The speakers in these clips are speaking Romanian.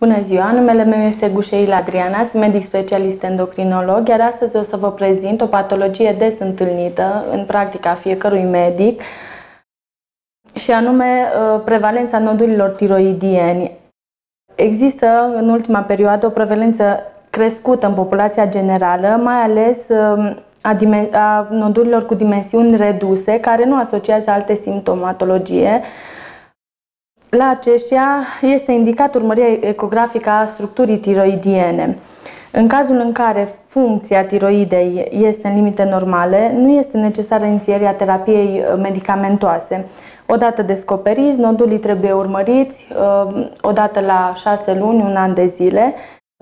Bună ziua, numele meu este Gușeila Adriana, sunt medic specialist endocrinolog, iar astăzi o să vă prezint o patologie des întâlnită în practica fiecărui medic, și anume prevalența nodurilor tiroidieni. Există în ultima perioadă o prevalență crescută în populația generală, mai ales a nodurilor cu dimensiuni reduse, care nu asociază alte simptomatologie. La aceștia este indicat urmărirea ecografică a structurii tiroidiene. În cazul în care funcția tiroidei este în limite normale, nu este necesară inițierea terapiei medicamentoase. Odată descoperiți, nodulii trebuie urmăriți odată la 6 luni, un an de zile.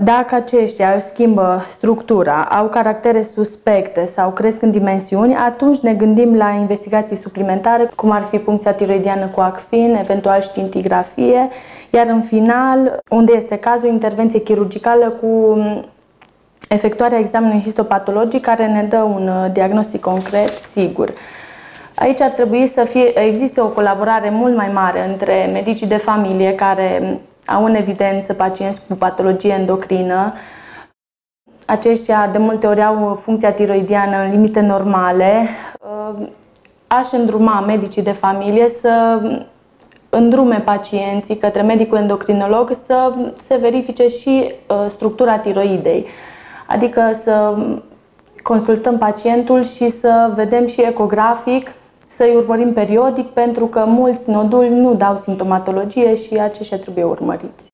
Dacă aceștia își schimbă structura, au caractere suspecte sau cresc în dimensiuni, atunci ne gândim la investigații suplimentare, cum ar fi puncția tiroidiană cu acfin, eventual scintigrafie, iar în final, unde este cazul, intervenție chirurgicală cu efectuarea examenului histopatologic, care ne dă un diagnostic concret sigur. Aici ar trebui să existe o colaborare mult mai mare între medicii de familie, care au în evidență pacienți cu patologie endocrină. Aceștia de multe ori au funcția tiroidiană în limite normale. Aș îndruma medicii de familie să îndrume pacienții către medicul endocrinolog să se verifice și structura tiroidei. Adică să consultăm pacientul și să vedem și ecografic, să-i urmărim periodic, pentru că mulți noduli nu dau simptomatologie și aceștia trebuie urmăriți.